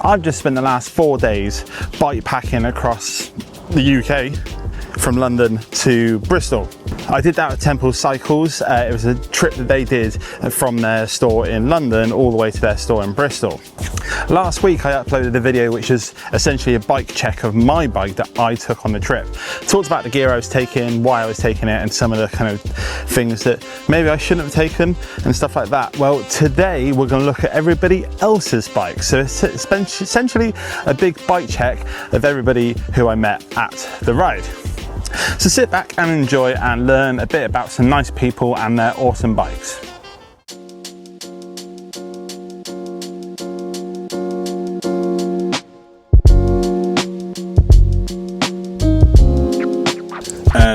I've just spent the last 4 days bike packing across the UK from London to Bristol. I did that with Temple Cycles. It was a trip that they did from their store in London all the way to their store in Bristol. Last week I uploaded a video which is essentially a bike check of my bike that I took on the trip. Talked about the gear I was taking, why I was taking it, and some of the kind of things that maybe I shouldn't have taken and stuff like that. Well, today we're going to look at everybody else's bikes. So it's essentially a big bike check of everybody who I met at the ride. So sit back and enjoy and learn a bit about some nice people and their awesome bikes.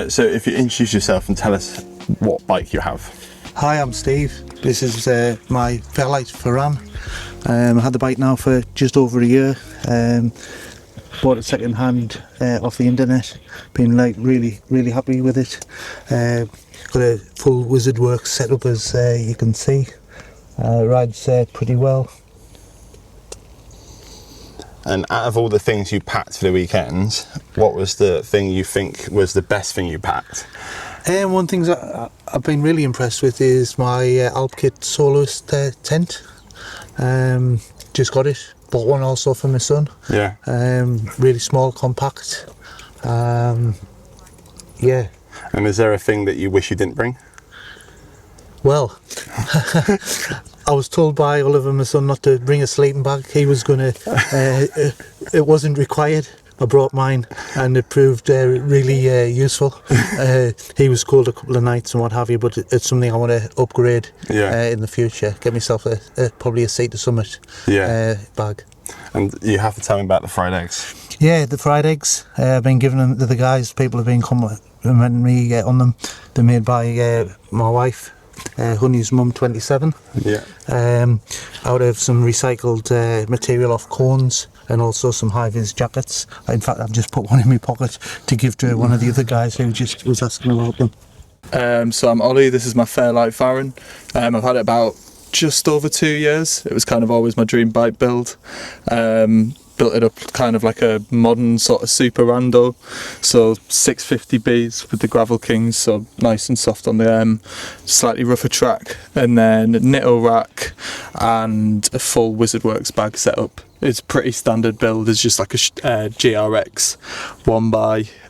So if you introduce yourself and tell us what bike you have. Hi, I'm Steve. This is my Fairlight Ferran. I had the bike now for just over a year. Bought it second hand off the internet. Been like really happy with it. Got a full Wizard Works setup, as you can see. Rides pretty well. And out of all the things you packed for the weekend, what was the thing you think was the best thing you packed? One thing that I've been really impressed with is my Alpkit Soloist tent. Just got it. Bought one also for my son. Yeah. Really small, compact. Yeah. And is there a thing that you wish you didn't bring? Well, I was told by Oliver, my son, not to bring a sleeping bag. He was gonna. It wasn't required. I brought mine, and it proved really useful. He was cold a couple of nights and what have you, but it's something I want to upgrade in the future. Get myself probably a Sea to Summit bag. And you have to tell me about the fried eggs. Yeah, the fried eggs. I've been giving them to the guys. People have been complimenting me on them. They're made by my wife, Honey's mum, 27. Yeah. Out of some recycled material off cones, and also some high-vis jackets. In fact, I've just put one in my pocket to give to one of the other guys who just was asking about them. So I'm Ollie, this is my Fairlight Farron. I've had it about just over 2 years. It was kind of always my dream bike build. Built it up kind of like a modern sort of super rando, so 650Bs with the Gravel Kings, so nice and soft on the slightly rougher track, and then Nitto rack and a full Wizard Works bag setup. It's pretty standard build. It's just like a GRX 1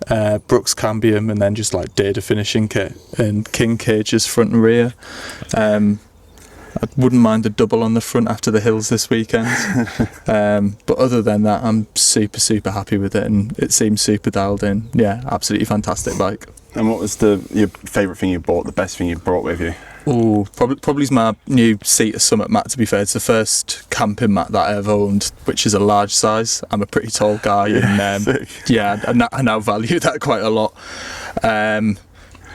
x Brooks cambium, and then just like data finishing kit and King cages front and rear. I wouldn't mind a double on the front after the hills this weekend. But other than that, I'm super happy with it, and it seems super dialed in. Yeah, absolutely fantastic bike. And what was your favourite thing you bought, the best thing you brought with you? Oh, probably is my new Sea to Summit mat, to be fair. It's the first camping mat that I ever owned, which is a large size. I'm a pretty tall guy, and I now value that quite a lot.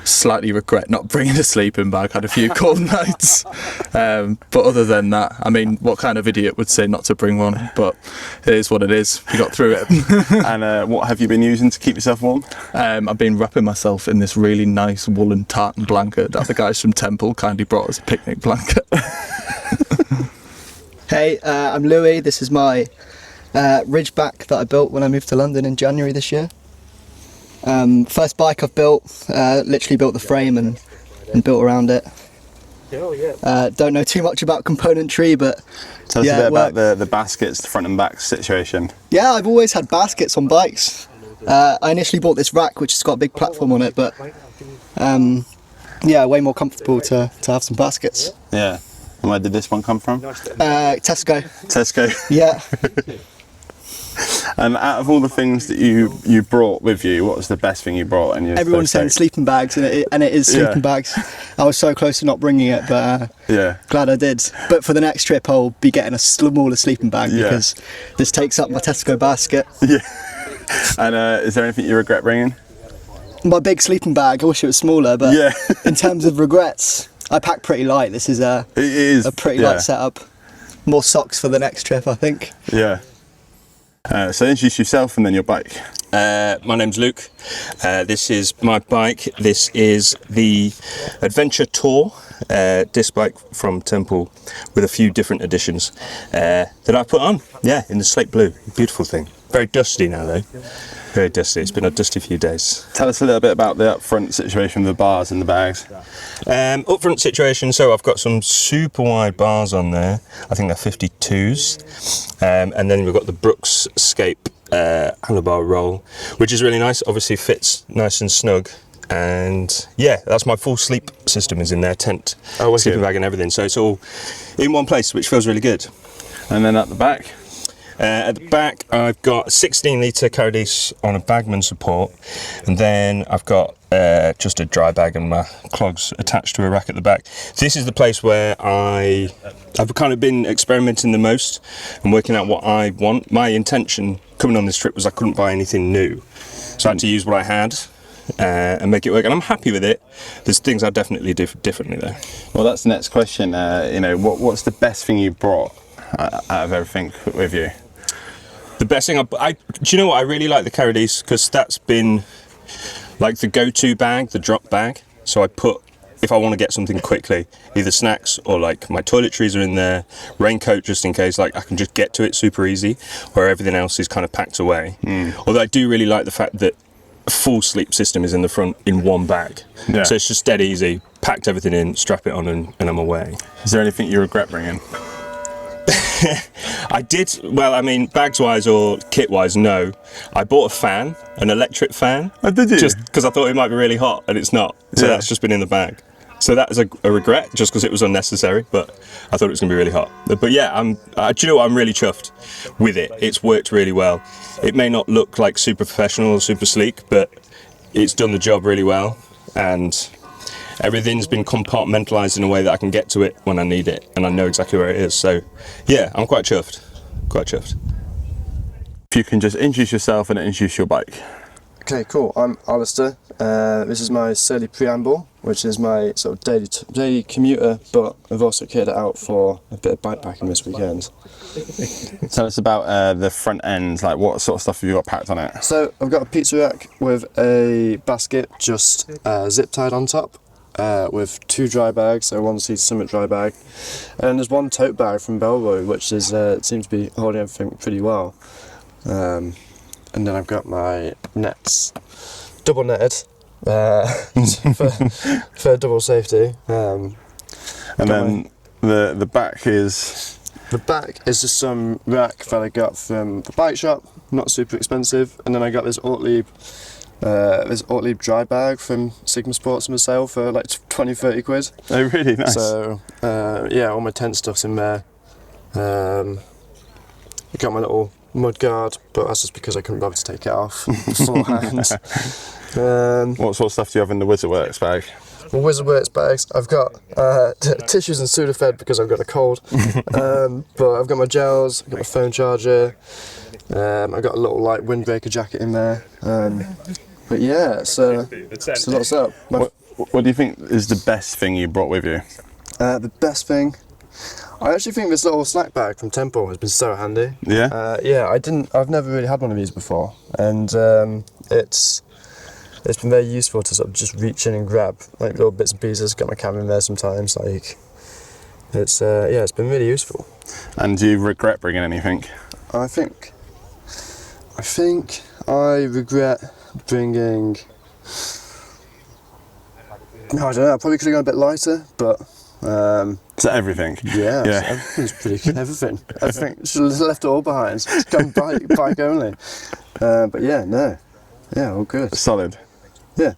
Slightly regret not bringing a sleeping bag. Had a few cold nights, but other than that, I mean, what kind of idiot would say not to bring one? But it is what it is. We got through it. And what have you been using to keep yourself warm? I've been wrapping myself in this really nice woolen tartan blanket that the guys from Temple kindly brought as a picnic blanket. Hey, I'm Louis. This is my Ridgeback that I built when I moved to London in January this year. First bike I've built, literally built the frame and built around it. Don't know too much about componentry, but tell us a bit about the baskets, the front and back situation. Yeah, I've always had baskets on bikes. I initially bought this rack which has got a big platform on it, but yeah, way more comfortable to have some baskets. Yeah. And where did this one come from? Tesco. Yeah. And out of all the things that you brought with you, what was the best thing you brought? Everyone's saying sleeping bags, and it is sleeping bags. I was so close to not bringing it, but glad I did. But for the next trip, I'll be getting a smaller sleeping bag because this takes up my Tesco basket. Yeah. And is there anything you regret bringing? My big sleeping bag. I wish it was smaller, but in terms of regrets, I pack pretty light. This is a pretty light setup. More socks for the next trip, I think. Yeah. So introduce yourself and then your bike. My name's Luke. This is my bike. This is the Adventure Tour disc bike from Temple with a few different additions that I put on. Yeah, in the slate blue. Beautiful thing. Very dusty now though. Very dusty. It's been a dusty few days. Tell us a little bit about the up front situation with the bars and the bags. Up front situation, so I've got some super wide bars on there. I think they're 52s. And then we've got the Brooks Scape handlebar roll, which is really nice. Obviously fits nice and snug. And yeah, that's my full sleep system is in there, tent, sleeping bag and everything. So it's all in one place, which feels really good. And then at the back? At the back, I've got a 16-litre Caradis on a bagman support, and then I've got just a dry bag and my clogs attached to a rack at the back. This is the place where I've kind of been experimenting the most and working out what I want. My intention coming on this trip was I couldn't buy anything new, so I had to use what I had and make it work, and I'm happy with it. There's things I'd definitely do differently though. Well, that's the next question. What's the best thing you brought out of everything with you? The best thing, do you know what? I really like the Caradis because that's been like the go-to bag, the drop bag. So I put, if I want to get something quickly, either snacks or like my toiletries are in there, raincoat just in case, like I can just get to it super easy, where everything else is kind of packed away. Although I do really like the fact that a full sleep system is in the front in one bag. Yeah. So it's just dead easy, packed everything in, strap it on and I'm away. Is there anything you regret bringing? I did, well, I mean, bags-wise or kit-wise, no. I bought a fan, an electric fan. Oh, did you? Just because I thought it might be really hot, and it's not. So that's just been in the bag. So that is a regret, just because it was unnecessary, but I thought it was going to be really hot. But yeah, do you know what? I'm really chuffed with it. It's worked really well. It may not look like super professional or super sleek, but it's done the job really well. And everything's been compartmentalised in a way that I can get to it when I need it, and I know exactly where it is. So, yeah, I'm quite chuffed. Quite chuffed. If you can just introduce yourself and introduce your bike. Okay, cool. I'm Alistair. This is my Surly Preamble, which is my sort of daily commuter, but I've also kitted it out for a bit of bikepacking this weekend. Tell us about the front end, like what sort of stuff have you got packed on it? So I've got a pizza rack with a basket just zip tied on top. With 2 dry bags, so 1 Sea Summit dry bag, and there's 1 tote bag from Belroy, which is seems to be holding everything pretty well. And then I've got my nets, double netted for double safety. And then the back is? The back is just some rack that I got from the bike shop, not super expensive, and then I got this Ortlieb dry bag from Sigma Sports on sale for like 20-30 quid. Oh, really? Nice. So yeah, all my tent stuff's in there. I got my little mud guard, but that's just because I couldn't bother to take it off beforehand. What sort of stuff do you have in the Wizardworks bag? My Wizardworks bags, I've got tissues and Sudafed because I've got a cold. But I've got my gels, I've got my phone charger. I've got a little light windbreaker jacket in there. But yeah, so lots up. What do you think is the best thing you brought with you? The best thing, I actually think this little snack bag from Temple has been so handy. Yeah. Yeah, I've never really had one of these before, and it's been very useful to sort of just reach in and grab like little bits and pieces. Got my camera in there sometimes. Like it's it's been really useful. And do you regret bringing anything? I think I regret bringing. I don't know. I probably could have gone a bit lighter, but. So everything? Yeah. Everything's pretty good. Everything should have left it all behind. It's gone bike only. But yeah, no. Yeah, all good. Solid. Yeah.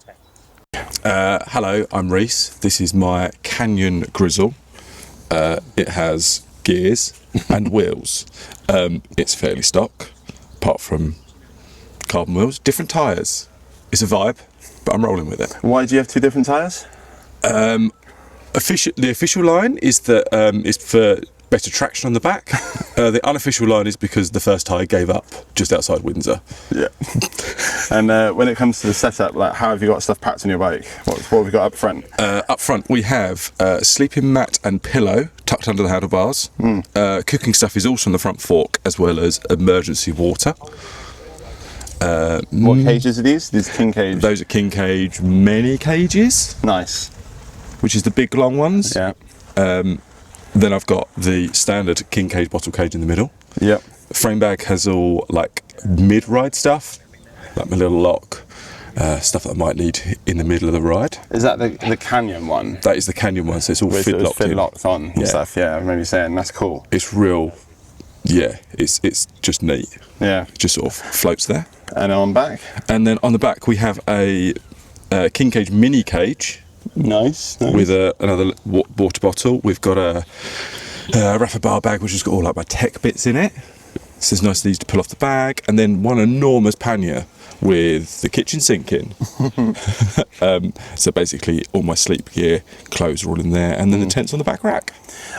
Hello, I'm Reese. This is my Canyon Grizzle. It has gears and wheels. It's fairly stock, apart from carbon wheels. Different tyres. It's a vibe, but I'm rolling with it. Why do you have 2 different tyres? The official line is that it's for better traction on the back. The unofficial line is because the first tyre gave up just outside Windsor. Yeah. And when it comes to the setup, like how have you got stuff packed on your bike? What have you got up front? Up front we have sleeping mat and pillow tucked under the handlebars. Cooking stuff is also on the front fork, as well as emergency water. What cages are these? These king cage. Those are king cage mini cages, Nice. which is the big long ones. Yeah. Then I've got the standard king cage bottle cage in the middle. Yep. The frame bag has all like mid-ride stuff, like my little lock, stuff that I might need in the middle of the ride. Is that the Canyon one? That is the Canyon one, so it's all With fit it was locked fit in. locked on and Yeah. stuff. Yeah, I remember you saying that's cool. It's real, yeah. It's just neat. Yeah. Just sort of floats there. And on back. And then on the back we have a king cage mini cage Nice. with another water bottle. We've got a Rafa bar bag which has got all like my tech bits in it. So it's nice and easy to pull off the bag. And then one enormous pannier with the kitchen sink in. So basically all my sleep gear, clothes are all in there, and then the tent's on the back rack.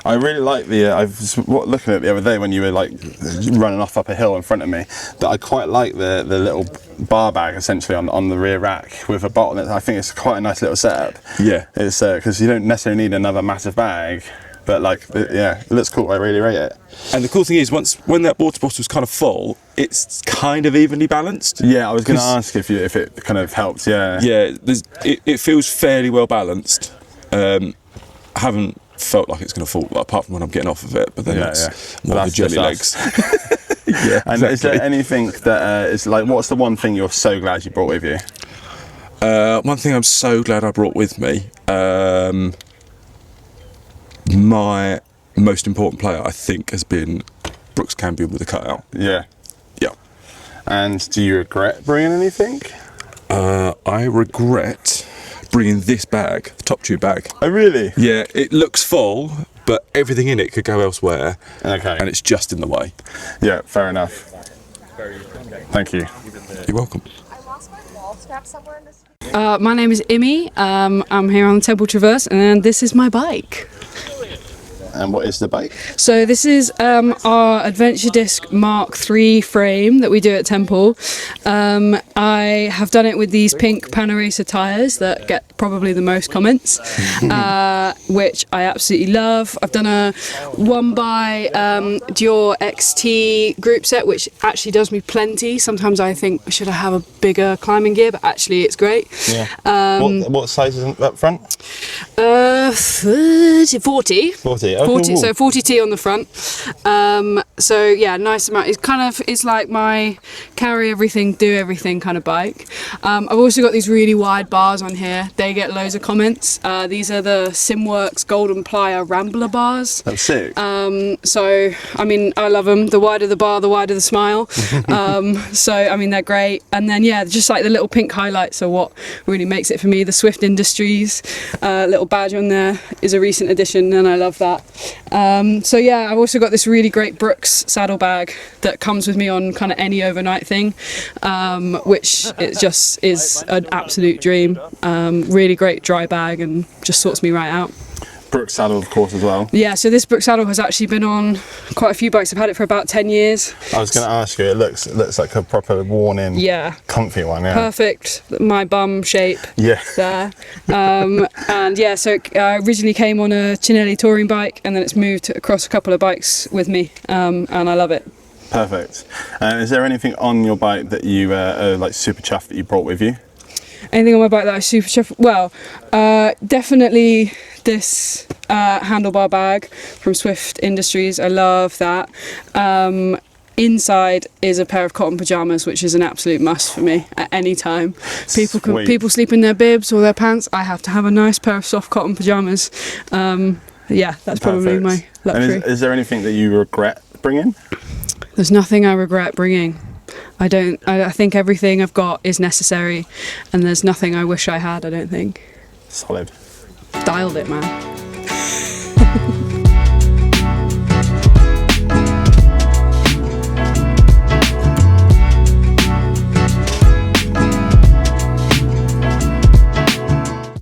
I really like I was looking at it the other day when you were like running off up a hill in front of me. That I quite like the little bar bag essentially on the rear rack with a bottle in it. I think it's quite a nice little setup. Yeah. It's because you don't necessarily need another massive bag, but like it looks cool. I really rate it. And the cool thing is, when that water bottle's kind of full, it's kind of evenly balanced. Yeah, I was going to ask if it kind of helps. Yeah. Yeah, it feels fairly well balanced. I haven't felt like it's going to fall, apart from when I'm getting off of it, but then that's more That's the jelly just legs. Yeah, And is there anything that is like, what's the one thing you're so glad you brought with you? One thing I'm so glad I brought with me, my most important player, I think, has been Brooks Cambion with the cutout. Yeah. Yeah. And do you regret bringing anything? I regret bringing this bag, the top tube bag. Oh, really? Yeah, it looks full, but everything in it could go elsewhere. Okay. And it's just in the way. Yeah, fair enough. Thank you. You're welcome. My name is Imi. I'm here on the Temple Traverse, and this is my bike. And what is the bike? So this is our Adventure Disc Mark III frame that we do at Temple. I have done it with these pink Panaracer tyres that get probably the most comments, which I absolutely love. I've done a 1x Dior XT group set, which actually does me plenty. Sometimes I think, should I have a bigger climbing gear? But actually it's great. Yeah. What size is up front? 40. 40. Oh, 40, cool. so 40T on the front. So yeah, nice amount. It's like my carry everything, do everything kind of bike. I've also got these really wide bars on here. They get loads of comments. These are the Simworks Golden Plier Rambler bars. That's sick. So I mean, I love them. The wider the bar, the wider the smile. So I mean, they're great. And then yeah, just like the little pink highlights are what really makes it for me. The Swift Industries little badge on there is a recent addition, and I love that. So yeah, I've also got this really great Brooks saddlebag that comes with me on kind of any overnight thing, which it just is an absolute dream. Really great dry bag and just sorts me right out. Brooks saddle, of course, as well. Yeah, so this Brooks saddle has actually been on quite a few bikes. I've had it for about 10 years. I was going to ask you, it looks like a proper worn-in, comfy one. Yeah. Perfect, my bum shape. Yeah. There. And yeah, so I originally came on a Cinelli touring bike, and then it's moved across a couple of bikes with me, and I love it. Perfect. Is there anything on your bike that you are like super chuffed that you brought with you? Anything on my bike that I super chuffed? Well, definitely this handlebar bag from Swift Industries. I love that. Inside is a pair of cotton pajamas, which is an absolute must for me at any time. People sleep in their bibs or their pants. I have to have a nice pair of soft cotton pajamas. Yeah, that's probably my luxury. And is there anything that you regret bringing? There's nothing I regret bringing. I think everything I've got is necessary, and there's nothing I wish I had, I don't think. Solid. Dialed it, man.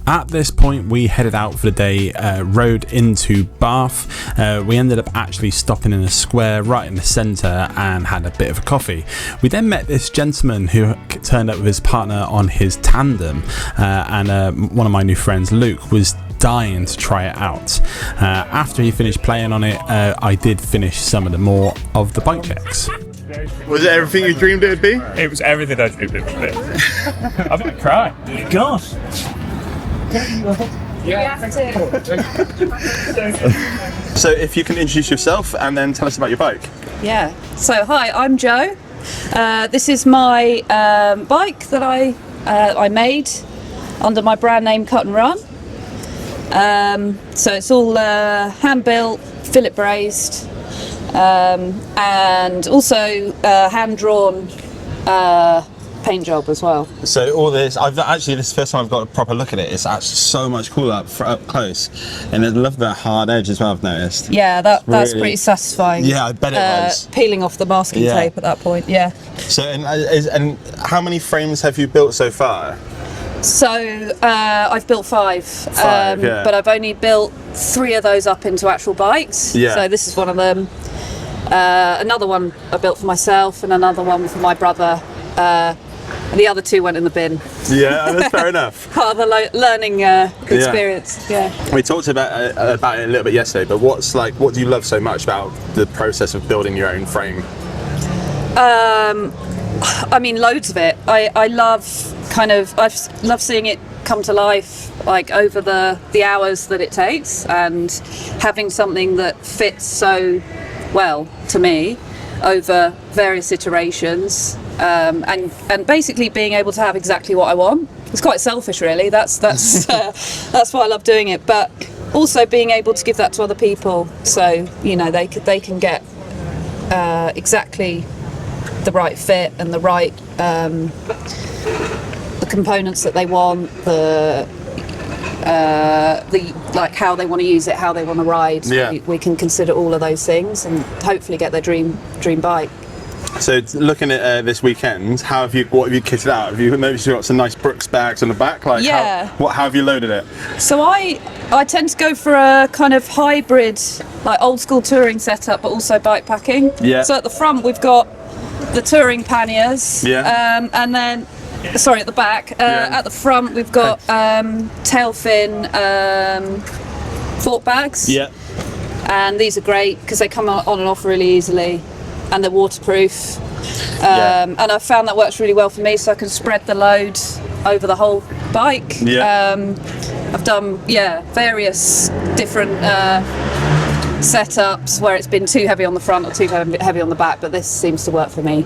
At this point, we headed out for the day, rode into Bath. We ended up actually stopping in a square right in the centre and had a bit of a coffee. We then met this gentleman who turned up with his partner on his tandem, and one of my new friends, Luke, was dying to try it out. After he finished playing on it, I did finish some of the more of the bike checks. Was it everything you dreamed it would be? It was everything I dreamed it would be. I'm gonna cry. God. So if you can introduce yourself and then tell us about your bike. Yeah. So hi, I'm Jo. This is my bike that I made under my brand name Cut and Run. So it's all hand built, fillet brazed, and also hand drawn paint job as well. So all this, this is the first time I've got a proper look at it. It's actually so much cooler up close, and I love the hard edge as well. I've noticed. Yeah, that's really pretty satisfying. Yeah, I bet it was. Peeling off the masking tape at that point. Yeah. So and how many frames have you built so far? So I've built five, yeah. but I've only built 3 of those up into actual bikes. Yeah. So this is one of them. Another one I built for myself, and another one for my brother. And the other 2 went in the bin. Yeah, that's fair enough. Part of the learning experience. Yeah. We talked about it a little bit yesterday, but what do you love so much about the process of building your own frame? I mean, loads of it. I love seeing it come to life, like over the hours that it takes, and having something that fits so well to me over various iterations, and basically being able to have exactly what I want. It's quite selfish, really. That's why I love doing it. But also being able to give that to other people, so they can get exactly the right fit and the right the components that they want, the like how they want to use it, how they want to ride. Yeah. We can consider all of those things and hopefully get their dream bike. So looking at this weekend, what have you kitted out? Have you noticed you've got some nice Brooks bags on the back? Like, yeah. How have you loaded it? So I tend to go for a kind of hybrid, like old school touring setup, but also bike packing. Yeah. So at the front we've got the touring panniers. Yeah. And then, sorry, at the back. At the front we've got tail fin fork bags. Yeah. And these are great because they come on and off really easily, and they're waterproof. And I've found that works really well for me, so I can spread the load over the whole bike. Yeah. I've done various different setups where it's been too heavy on the front or too heavy on the back, but this seems to work for me.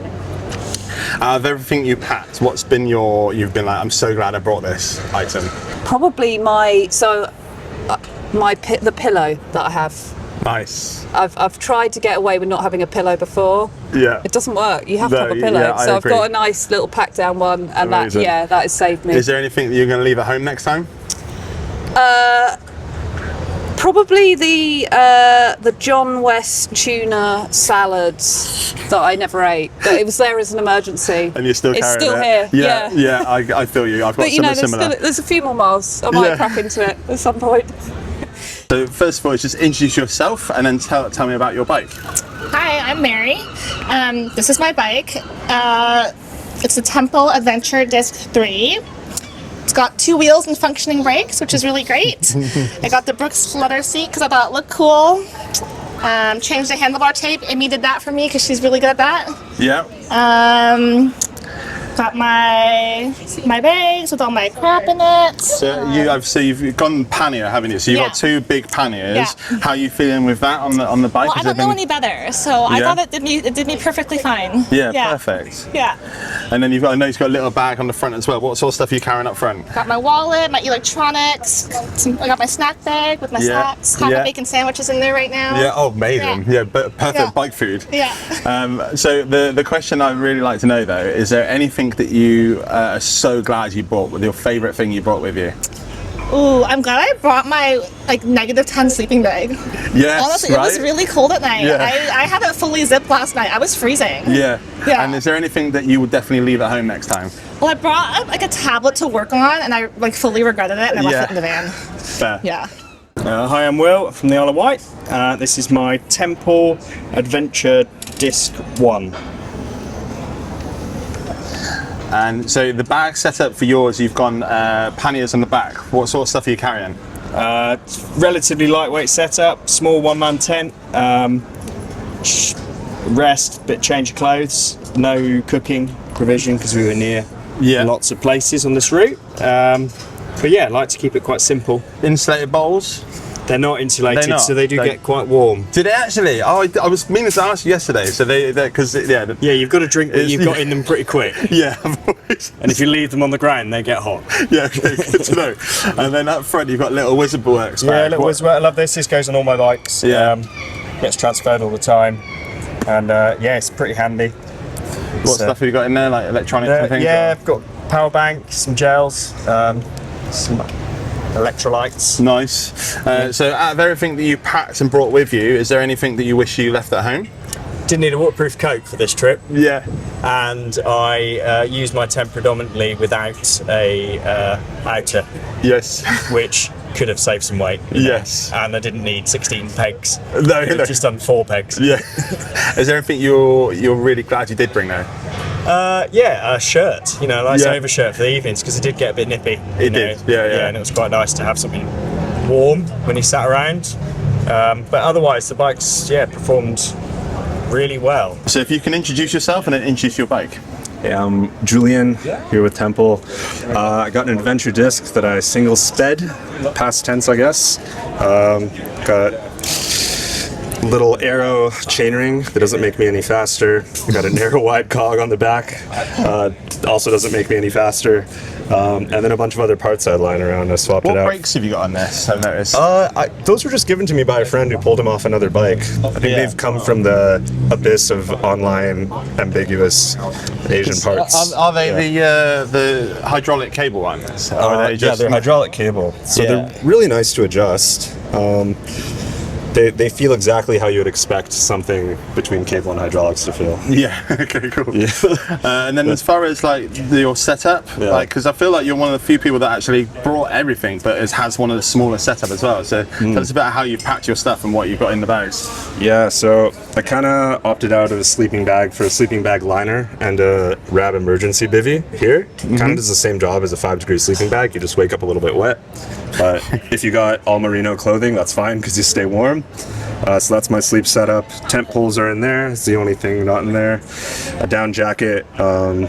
Of everything you packed, what's been you've been like, I'm so glad I brought this item? Probably the pillow that I have. Nice. I've tried to get away with not having a pillow before. Yeah. It doesn't work. You have to have a pillow. Yeah, so I've agree. got a nice little pack down one, and that has saved me. Is there anything that you're going to leave at home next time? Probably the John West tuna salads that I never ate. But it was there as an emergency. And you're still carrying it? It's still here. Yeah, I feel you. I've got something similar. There's a few more miles. I might crack into it at some point. So first of all, just introduce yourself and then tell me about your bike. Hi, I'm Mary. This is my bike. It's a Temple Adventure Disc 3. It's got 2 wheels and functioning brakes, which is really great. I got the Brooks leather seat because I thought it looked cool. Changed the handlebar tape. Amy did that for me because she's really good at that. Yeah. Got my bags with all my crap in it. So you've gone pannier, haven't you? So you've got 2 big panniers. Yeah. How are you feeling with that on the bike? Well, I don't know any better, so I thought it did me perfectly fine. Yeah, perfect. Yeah. And then I know you've got a little bag on the front as well. What sort of stuff are you carrying up front? Got my wallet, my electronics. I got my snack bag with my snacks. Half a bacon sandwich is in there right now. Yeah. Oh, amazing. Yeah, but perfect bike food. Yeah. So the question I'd really like to know though, is there anything that you are so glad you brought, with your favourite thing you brought with you? Ooh, I'm glad I brought my -10 sleeping bag. Yes, honestly, right? It was really cold at night. Yeah. I had it fully zipped last night. I was freezing. Yeah. Yeah. And is there anything that you would definitely leave at home next time? Well, I brought a tablet to work on, and I fully regretted it, and I left it in the van. Fair. Yeah. Hi, I'm Will from the Isle of Wight. This is my Temple Adventure Disc 1. And so the bag setup for yours, you've gone panniers on the back. What sort of stuff are you carrying? Relatively lightweight setup, small one-man tent, rest, bit change of clothes, no cooking provision because we were near lots of places on this route. But yeah, I like to keep it quite simple. Insulated bowls? They're not insulated, They're not. so they do get quite warm. Did they actually? Oh, I was meaning to ask you yesterday. So because yeah, you've got to drink what you've got in them pretty quick. Yeah, and if you leave them on the ground, they get hot. Yeah, okay, good to know. And then up front, you've got little Wizard Works bag. Yeah, little Wizard Works. I love this. This goes on all my bikes. Yeah, gets transferred all the time, and yeah, it's pretty handy. What stuff have you got in there, like electronics and things? Yeah, I've got power bank, some gels, some electrolytes. Nice. So out of everything that you packed and brought with you, is there anything that you wish you left at home? Didn't need a waterproof coat for this trip. Yeah. And I used my tent predominantly without a outer. Yes. Which could have saved some weight. Yes. And I didn't need 16 pegs. No. Just done 4 pegs. Yeah. Is there anything you're really glad you did bring though? Yeah, a shirt, an overshirt for the evenings because it did get a bit nippy. It did, yeah. And it was quite nice to have something warm when you sat around. But otherwise, the bikes, performed really well. So if you can introduce yourself and then introduce your bike. Yeah, I'm Julian, here with Temple. I got an adventure disc that I single sped, past tense I guess. Got little arrow chainring that doesn't make me any faster. I got a narrow wide cog on the back, also doesn't make me any faster. And then a bunch of other parts I had lying around. I swapped it out. What brakes have you got on this? I've noticed. Those were just given to me by a friend who pulled them off another bike. I think they've come from the abyss of online ambiguous Asian parts. Are they the hydraulic cable ones? Yeah, they're hydraulic cable. So they're really nice to adjust. They feel exactly how you would expect something between cable and hydraulics to feel. Yeah. Okay. Cool. Yeah. And then as far as like your setup, because I feel like you're one of the few people that actually brought everything, but has one of the smaller setup as well. So tell us about how you packed your stuff and what you've got in the bags. Yeah. So I kind of opted out of a sleeping bag for a sleeping bag liner and a Rab emergency bivvy here. Kind of does the same job as a 5-degree sleeping bag. You just wake up a little bit wet. But if you got all merino clothing, that's fine because you stay warm. So that's my sleep setup. Tent poles are in there. It's the only thing not in there. A down jacket, a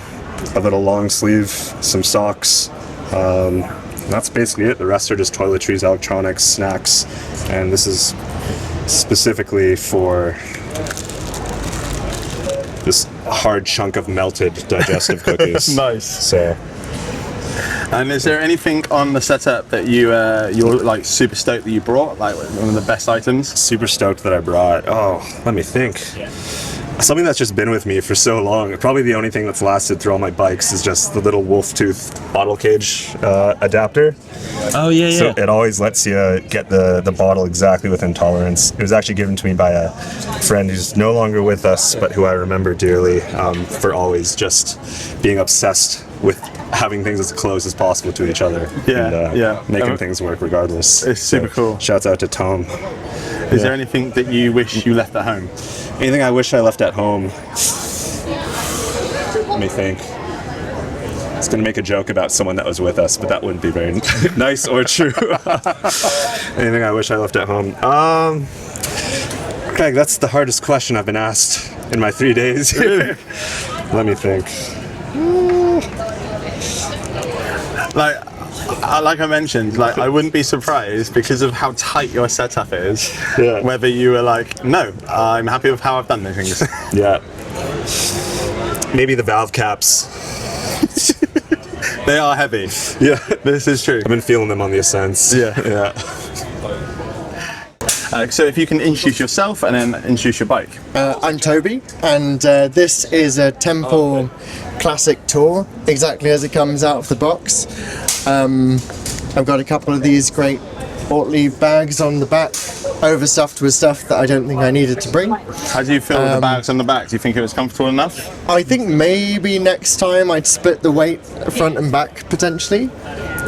little long sleeve, some socks. That's basically it. The rest are just toiletries, electronics, snacks, and this is specifically for this hard chunk of melted digestive cookies. Nice. So. And is there anything on the setup that you're like super stoked that you brought, like one of the best items? Super stoked that I brought. Oh, let me think. Something that's just been with me for so long. Probably the only thing that's lasted through all my bikes is just the little wolf tooth bottle cage adapter. Oh yeah. So it always lets you get the bottle exactly within tolerance. It was actually given to me by a friend who's no longer with us, but who I remember dearly for always just being obsessed with having things as close as possible to each other. Making things work regardless. It's super cool. Shouts out to Tom. Is there anything that you wish you left at home? Anything I wish I left at home? Let me think. I was going to make a joke about someone that was with us, but that wouldn't be very nice or true. Anything I wish I left at home? Craig, that's the hardest question I've been asked in my 3 days here. Let me think. Like I mentioned, I wouldn't be surprised because of how tight your setup is. Whether you were like, no, I'm happy with how I've done things. Yeah. Maybe the valve caps. They are heavy. Yeah, this is true. I've been feeling them on the Ascents. Yeah. So if you can introduce yourself and then introduce your bike. I'm Toby, and this is a Temple Classic Tour, exactly as it comes out of the box. I've got a couple of these great Ortley bags on the back, overstuffed with stuff that I don't think I needed to bring. How do you feel with the bags on the back? Do you think it was comfortable enough? I think maybe next time I'd split the weight front and back potentially.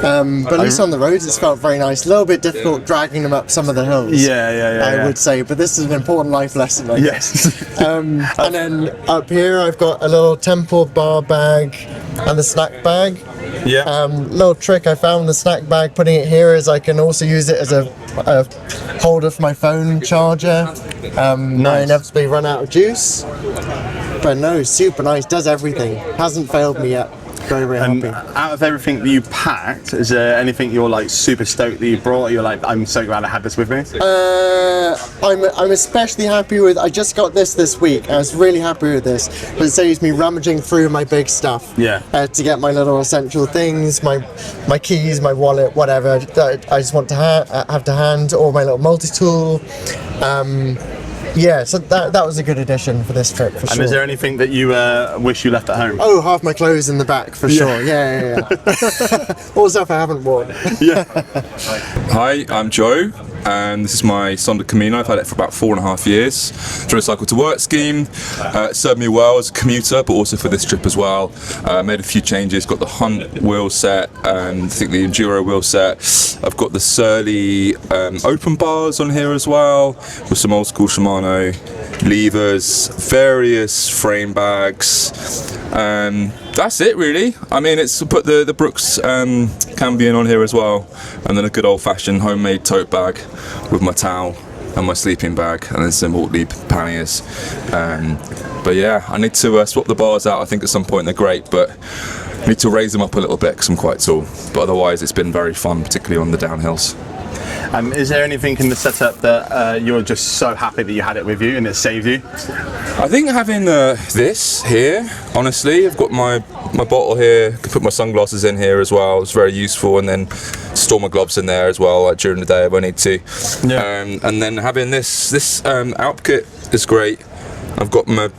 But at least on the roads it's felt very nice. A little bit difficult dragging them up some of the hills. I would say, but this is an important life lesson, I guess. And then up here I've got a little Temple bar bag and the snack bag. Little trick I found with the snack bag, putting it here, is I can also use it as a holder for my phone charger. I inevitably run out of juice. But no, super nice, does everything. Hasn't failed me yet. Very, very happy. Out of everything that you packed, is there anything you're like super stoked that you brought? You're like, I'm so glad I had this with me. I'm especially happy with. I just got this week. I was really happy with this. But it saves me rummaging through my big stuff. Yeah. To get my little essential things, my keys, my wallet, whatever. That I just want to have to hand, or my little multi-tool. Yeah, so that was a good addition for this trip, for sure. And is there anything that you wish you left at home? Oh, half my clothes in the back, for sure. Yeah. All stuff I haven't worn. Yeah. Hi, I'm Joe, and this is my Sonda Camino. I've had it for about 4.5 years. Through a cycle to work scheme. It served me well as a commuter, but also for this trip as well. Made a few changes. Got the Hunt wheel set, and I think the Enduro wheel set. I've got the Surly open bars on here as well, with some old school Shimano levers, various frame bags. That's it really. I mean, it's put the Brooks Cambion on here as well, and then a good old-fashioned homemade tote bag with my towel and my sleeping bag, and then some Ortlieb panniers. But yeah, I need to swap the bars out. I think at some point they're great, but I need to raise them up a little bit because I'm quite tall. But otherwise, it's been very fun, particularly on the downhills. Is there anything in the setup that you're just so happy that you had it with you and it saved you? I think having this here, honestly, I've got my bottle here, can put my sunglasses in here as well. It's very useful, and then store my gloves in there as well, like during the day if I need to. Yeah. And then having this Alp kit is great. I've got my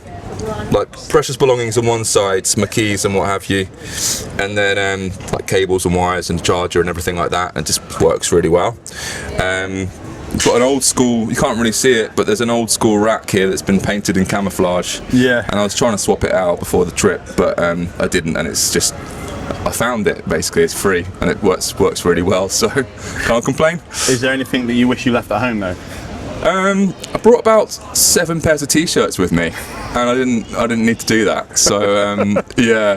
precious belongings on one side, my keys and what have you, and then like cables and wires and charger and everything like that. It just works really well. Got an old school, you can't really see it, but there's an old school rack here that's been painted in camouflage. Yeah. And I was trying to swap it out before the trip, but I didn't, and it's just, I found it basically. It's free and it works really well, so can't complain. Is there anything that you wish you left at home though? I brought about 7 pairs of t-shirts with me, and I didn't need to do that. So yeah,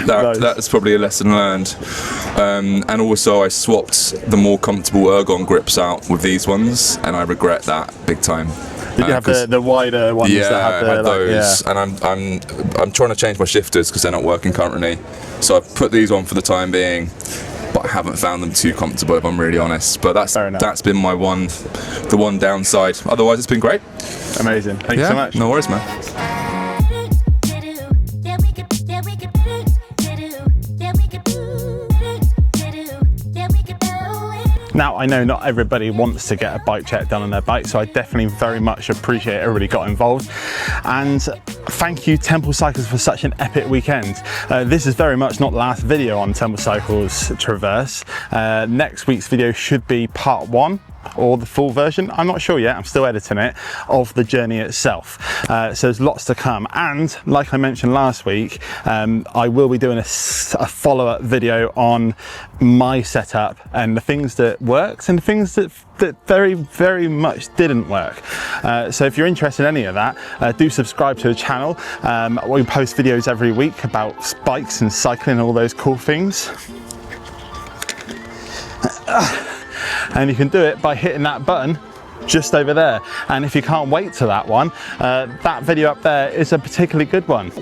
that's probably a lesson learned. And also I swapped the more comfortable Ergon grips out with these ones, and I regret that big time. Did you have the wider ones? Yeah, that had I had those, and I'm trying to change my shifters because they're not working currently. So I've put these on for the time being, but I haven't found them too comfortable if I'm really honest. But that's been my the one downside. Otherwise, it's been great. Amazing. Thank you so much. No worries, man. Now, I know not everybody wants to get a bike check done on their bike, so I definitely very much appreciate everybody got involved. And thank you, Temple Cycles, for such an epic weekend. This is very much not the last video on Temple Cycles Traverse. Next week's video should be part 1. Or the full version, I'm not sure yet, I'm still editing it, of the journey itself. So there's lots to come, and like I mentioned last week, I will be doing a follow-up video on my setup and the things that worked and the things that very, very much didn't work. So if you're interested in any of that, do subscribe to the channel. We post videos every week about bikes and cycling and all those cool things. And you can do it by hitting that button just over there. And if you can't wait to that one, that video up there is a particularly good one.